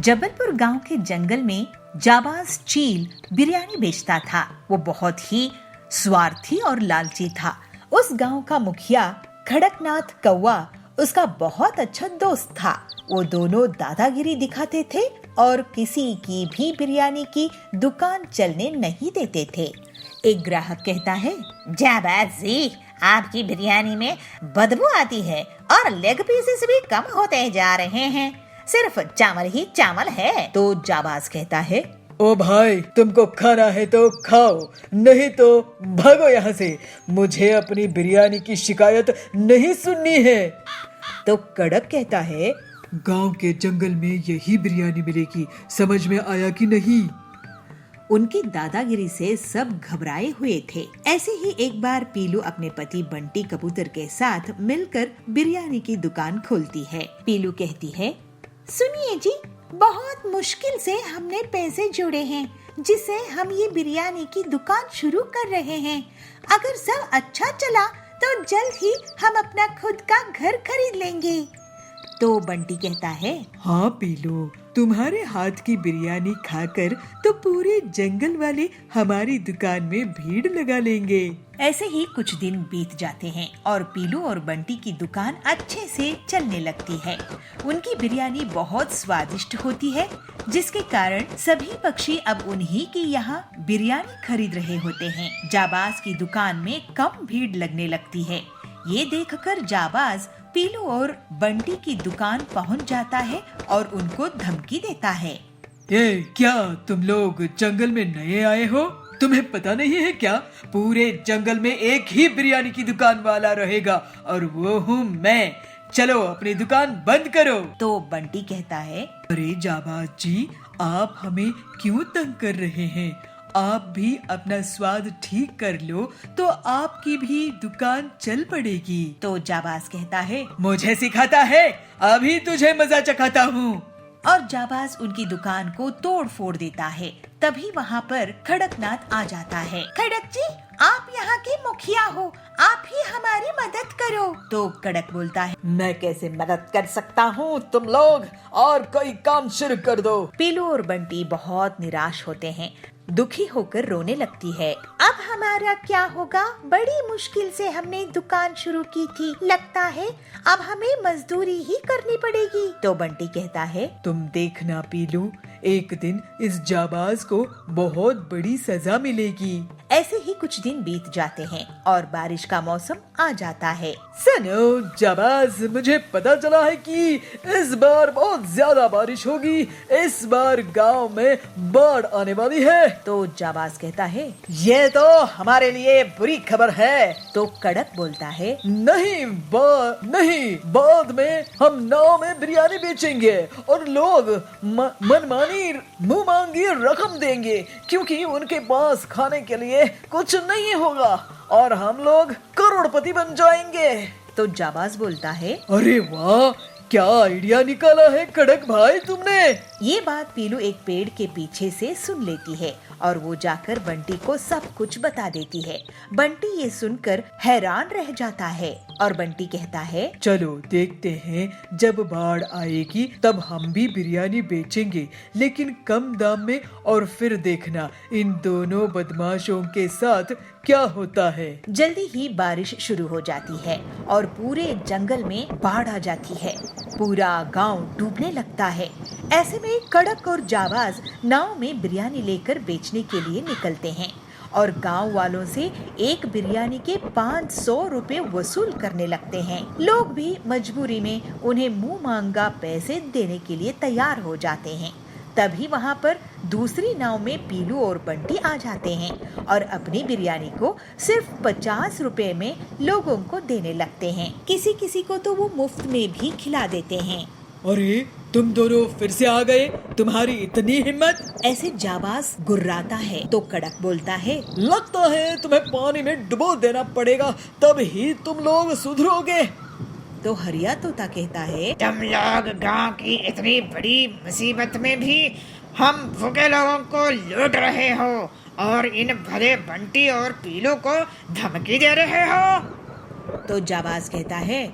जबलपुर गांव के जंगल में जाबाज चील बिरयानी बेचता था। वो बहुत ही स्वार्थी और लालची था। उस गांव का मुखिया खड़कनाथ कौवा उसका बहुत अच्छा दोस्त था। वो दोनों दादागिरी दिखाते थे और किसी की भी बिरयानी की दुकान चलने नहीं देते थे। एक ग्राहक कहता है, जाबाज जी, आपकी बिरयानी में बदबू आती है और लेग पीसेस भी कम होते जा रहे हैं। सिर्फ चावल ही चावल है। तो जाबाज कहता है, ओ भाई, तुमको खाना है तो खाओ, नहीं तो भागो यहाँ से। मुझे अपनी बिरयानी की शिकायत नहीं सुननी है। तो कड़क कहता है, गांव के जंगल में यही बिरयानी मिलेगी, समझ में आया कि नहीं? उनकी दादागिरी से सब घबराए हुए थे। ऐसे ही एक बार पीलू अपने पति बंटी कबूतर के साथ मिलकर बिरयानी की दुकान खोलती है। पीलू कहती है, सुनिए जी, बहुत मुश्किल से हमने पैसे जोड़े हैं जिससे हम ये बिरयानी की दुकान शुरू कर रहे हैं। अगर सब अच्छा चला तो जल्द ही हम अपना खुद का घर खरीद लेंगे। तो बंटी कहता है, हाँ पीलू, तुम्हारे हाथ की बिरयानी खाकर तो पूरे जंगल वाले हमारी दुकान में भीड़ लगा लेंगे। ऐसे ही कुछ दिन बीत जाते हैं और पीलू और बंटी की दुकान अच्छे से चलने लगती है। उनकी बिरयानी बहुत स्वादिष्ट होती है, जिसके कारण सभी पक्षी अब उन्हीं की यहाँ बिरयानी खरीद रहे होते हैं। जाबाज की दुकान में कम भीड़ लगने लगती है। ये देखकर जाबाज पीलू और बंटी की दुकान पहुंच जाता है और उनको धमकी देता है। ये क्या, तुम लोग जंगल में नए आए हो? तुम्हें पता नहीं है क्या, पूरे जंगल में एक ही बिरयानी की दुकान वाला रहेगा और वो हूँ मैं। चलो अपनी दुकान बंद करो। तो बंटी कहता है, अरे जाबाज जी, आप हमें क्यों तंग कर रहे हैं? आप भी अपना स्वाद ठीक कर लो तो आपकी भी दुकान चल पड़ेगी। तो जाबाज कहता है, मुझे सिखाता है, अभी तुझे मजा चखाता हूँ। और जाबाज उनकी दुकान को तोड़ फोड़ देता है। तभी वहाँ पर खड़कनाथ आ जाता है। खड़क जी, आप यहाँ के मुखिया हो, आप ही हमारी मदद करो। तो कड़क बोलता है, मैं कैसे मदद कर सकता हूँ? तुम लोग और कोई काम शुरू कर दो। पीलू और बंटी बहुत निराश होते हैं, दुखी होकर रोने लगती है। अब हमारा क्या होगा? बड़ी मुश्किल से हमने दुकान शुरू की थी, लगता है अब हमें मजदूरी ही करनी पड़ेगी। तो बंटी कहता है, तुम देखना पीलू, एक दिन इस जाबाज को बहुत बड़ी सजा मिलेगी। ऐसे ही कुछ दिन बीत जाते हैं और बारिश का मौसम आ जाता है। सुनो जाबाज, मुझे पता चला है कि इस बार बहुत ज्यादा बारिश होगी। इस बार गांव में बाढ़ आने वाली है। तो जाबाज कहता है, ये तो हमारे लिए बुरी खबर है। तो कड़क बोलता है, नहीं, बाद में हम नाव में बिरयानी बेचेंगे और लोग मनमानी मुंह मांगी रकम देंगे, क्योंकि उनके पास खाने के लिए कुछ नहीं होगा और हम लोग करोड़पति बन जाएंगे। तो जाबाज बोलता है, अरे वाह, क्या आइडिया निकाला है कड़क भाई तुमने। ये बात पीलू एक पेड़ के पीछे से सुन लेती है और वो जाकर बंटी को सब कुछ बता देती है। बंटी ये सुनकर हैरान रह जाता है और बंटी कहता है, चलो देखते हैं, जब बाढ़ आएगी तब हम भी बिरयानी बेचेंगे, लेकिन कम दाम में, और फिर देखना इन दोनों बदमाशों के साथ क्या होता है। जल्दी ही बारिश शुरू हो जाती है और पूरे जंगल में बाढ़ आ जाती है। पूरा गांव डूबने लगता है। ऐसे में कड़क और जाबाज नाव में बिरयानी लेकर बेचने के लिए निकलते हैं और गांव वालों से एक बिरयानी के 500 रुपए वसूल करने लगते हैं। लोग भी मजबूरी में उन्हें मुंह मांगा पैसे देने के लिए तैयार हो जाते हैं। तभी वहाँ पर दूसरी नाव में पीलू और बंटी आ जाते हैं और अपनी बिरयानी को सिर्फ 50 रुपए में लोगों को देने लगते हैं। किसी किसी को तो वो मुफ्त में भी खिला देते हैं। अरे तुम दोनों फिर से आ गए, तुम्हारी इतनी हिम्मत? ऐसे जाबाज गुर्राता है। तो कड़क बोलता है, लगता है तुम्हें पानी में डुबो देना पड़ेगा, तब ही तुम लोग सुधरोगे। तो हरिया तोता कहता है, तुम लोग गांव की इतनी बड़ी मुसीबत में भी हम भूखे लोगों को लूट रहे हो और इन भले बंटी और पीलू को धमकी दे रहे हो। तो जाबाज कहता है,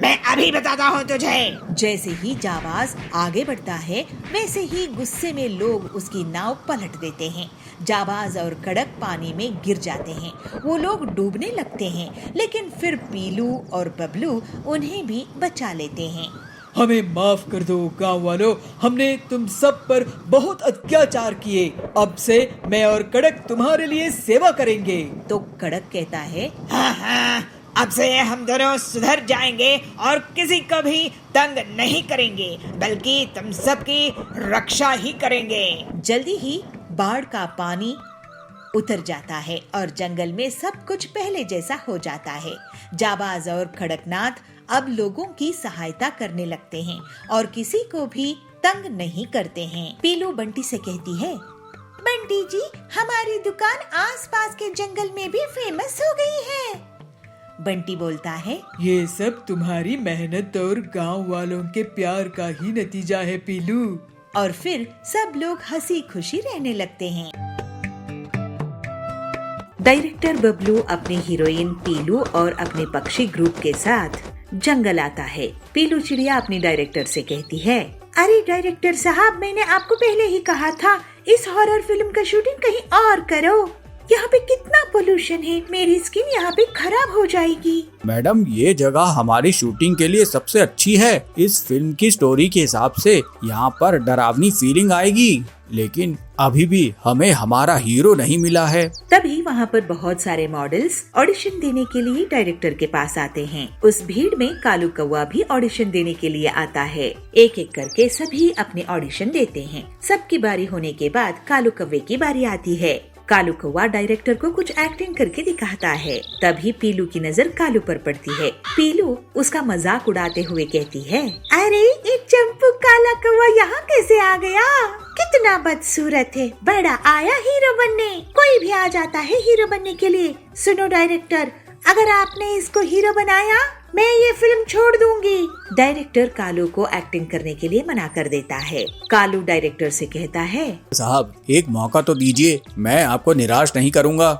मैं अभी बताता हूँ तुझे। जैसे ही जाबाज आगे बढ़ता है वैसे ही गुस्से में लोग उसकी नाव पलट देते हैं। जाबाज और कड़क पानी में गिर जाते हैं। वो लोग डूबने लगते हैं, लेकिन फिर पीलू और बबलू उन्हें भी बचा लेते हैं। हमें माफ कर दो गांव वालों, हमने तुम सब पर बहुत अत्याचार किए। अब से मैं और कड़क तुम्हारे लिए सेवा करेंगे। तो कड़क कहता है, हाँ हाँ, अब से हम दोनों सुधर जाएंगे और किसी को भी तंग नहीं करेंगे, बल्कि तुम सबकी रक्षा ही करेंगे। जल्दी ही बाढ़ का पानी उतर जाता है और जंगल में सब कुछ पहले जैसा हो जाता है। जाबाज और कड़कनाथ अब लोगों की सहायता करने लगते हैं और किसी को भी तंग नहीं करते हैं। पीलू बंटी से कहती है, बंटी जी, हमारी दुकान आसपास के जंगल में भी फेमस हो गई है। बंटी बोलता है, ये सब तुम्हारी मेहनत और गांव वालों के प्यार का ही नतीजा है पीलू। और फिर सब लोग हंसी खुशी रहने लगते हैं। डायरेक्टर बबलू अपनी हीरोइन पीलू और अपने पक्षी ग्रुप के साथ जंगल आता है। पीलू चिड़िया अपनी डायरेक्टर से कहती है, अरे डायरेक्टर साहब, मैंने आपको पहले ही कहा था इस हॉरर फिल्म का शूटिंग कहीं और करो। यहाँ पे कितना पोल्यूशन है, मेरी स्किन यहाँ पे खराब हो जाएगी। मैडम, ये जगह हमारी शूटिंग के लिए सबसे अच्छी है। इस फिल्म की स्टोरी के हिसाब से यहाँ पर डरावनी फीलिंग आएगी, लेकिन अभी भी हमें हमारा हीरो नहीं मिला है। तभी वहाँ पर बहुत सारे मॉडल्स ऑडिशन देने के लिए डायरेक्टर के पास आते हैं। उस भीड़ में कालू कौवा भी ऑडिशन देने के लिए आता है। एक एक करके सभी अपने ऑडिशन देते हैं। सबकी बारी होने के बाद कालू कौवे की बारी आती है। कालू कौवा डायरेक्टर को कुछ एक्टिंग करके दिखाता है। तभी पीलू की नजर कालू पर पड़ती है। पीलू उसका मजाक उड़ाते हुए कहती है, अरे एक चंपू काला कौवा यहाँ कैसे आ गया? कितना बदसूरत है, बड़ा आया हीरो बनने। कोई भी आ जाता है हीरो बनने के लिए। सुनो डायरेक्टर, अगर आपने इसको हीरो बनाया, मैं ये फिल्म छोड़ दूंगी। डायरेक्टर कालू को एक्टिंग करने के लिए मना कर देता है। कालू डायरेक्टर से कहता है, साहब, एक मौका तो दीजिए, मैं आपको निराश नहीं करूँगा।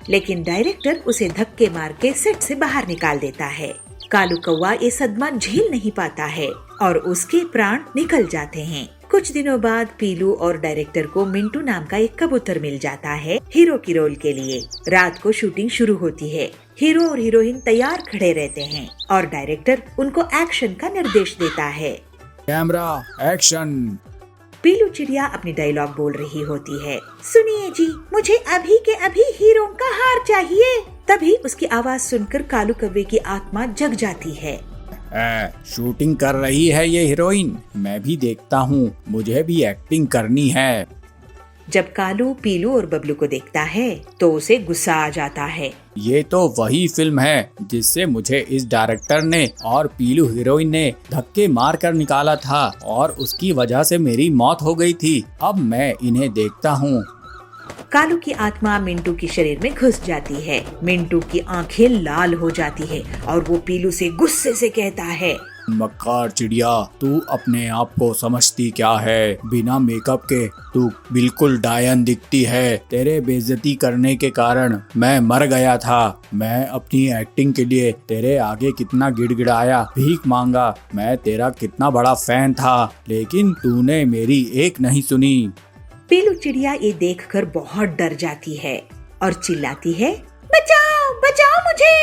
लेकिन डायरेक्टर उसे धक्के मार के सेट से बाहर निकाल देता है। कालू कौवा ये सदमा झेल नहीं पाता है और उसके प्राण निकल जाते हैं। कुछ दिनों बाद पीलू और डायरेक्टर को मिंटू नाम का एक कबूतर मिल जाता है हीरो की रोल के लिए। रात को शूटिंग शुरू होती है। हीरो और हीरोइन तैयार खड़े रहते हैं और डायरेक्टर उनको एक्शन का निर्देश देता है। Camera action. पीलू चिड़िया अपनी डायलॉग बोल रही होती है, सुनिए जी, मुझे अभी के अभी हीरो का हार चाहिए। तभी उसकी आवाज सुनकर कालू कौवे की आत्मा जग जाती है। शूटिंग कर रही है ये हीरोइन, मैं भी देखता हूँ, मुझे भी एक्टिंग करनी है। जब कालू पीलू और बबलू को देखता है तो उसे गुस्सा आ जाता है। ये तो वही फिल्म है जिससे मुझे इस डायरेक्टर ने और पीलू हीरोइन ने धक्के मार कर निकाला था और उसकी वजह से मेरी मौत हो गई थी। अब मैं इन्हें देखता हूँ। कालू की आत्मा मिंटू के शरीर में घुस जाती है। मिंटू की आंखें लाल हो जाती है और वो पीलू से गुस्से से कहता है, मक्कार चिड़िया, तू अपने आप को समझती क्या है? बिना मेकअप के तू बिल्कुल डायन दिखती है। तेरे बेइज्जती करने के कारण मैं मर गया था। मैं अपनी एक्टिंग के लिए तेरे आगे कितना गिड़गिड़ाया, भीख मांगा। मैं तेरा कितना बड़ा फैन था, लेकिन तूने मेरी एक नहीं सुनी। पीलू चिड़िया ये देखकर बहुत डर जाती है और चिल्लाती है, बचाओ, बचाओ मुझे!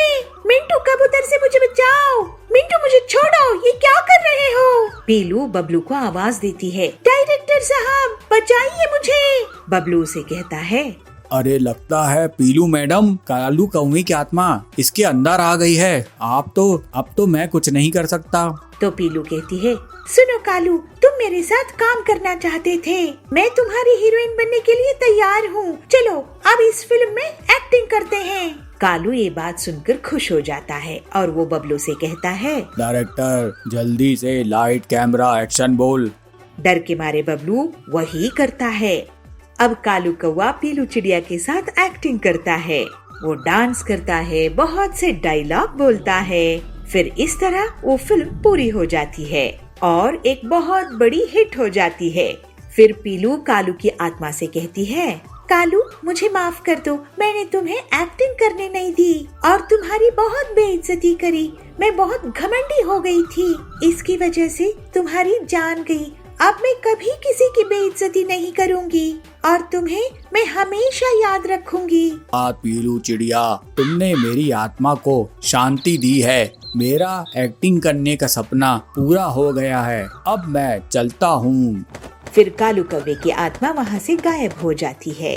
मिंटू कबूतर से मुझे बचाओ! मिंटू मुझे छोड़ो, ये क्या कर रहे हो? पीलू बबलू को आवाज देती है, डायरेक्टर साहब, बचाइए मुझे! बबलू उसे कहता है, अरे लगता है पीलू मैडम, कालू कौवे की आत्मा इसके अंदर आ गई है। अब तो मैं कुछ नहीं कर सकता। तो पीलू कहती है, सुनो कालू, तुम मेरे साथ काम करना चाहते थे। मैं तुम्हारी हीरोइन बनने के लिए तैयार हूँ। चलो अब इस फिल्म में एक्टिंग करते हैं। कालू ये बात सुनकर खुश हो जाता है और वो बबलू से कहता है, डायरेक्टर, जल्दी से लाइट कैमरा एक्शन बोल। डर के मारे बबलू वही करता है। अब कालू कौवा पीलू चिड़िया के साथ एक्टिंग करता है। वो डांस करता है, बहुत से डायलॉग बोलता है। फिर इस तरह वो फिल्म पूरी हो जाती है और एक बहुत बड़ी हिट हो जाती है। फिर पीलू कालू की आत्मा से कहती है, कालू, मुझे माफ कर दो, मैंने तुम्हें एक्टिंग करने नहीं दी और तुम्हारी बहुत बेइज्जती करी। मैं बहुत घमंडी हो गई थी, इसकी वजह से तुम्हारी जान गई। अब मैं कभी किसी की बेइज्जती नहीं करूंगी और तुम्हें मैं हमेशा याद रखूंगी। पीलू चिड़िया, तुमने मेरी आत्मा को शांति दी है। मेरा एक्टिंग करने का सपना पूरा हो गया है। अब मैं चलता हूँ। फिर कालू कौवे की आत्मा वहाँ से गायब हो जाती है।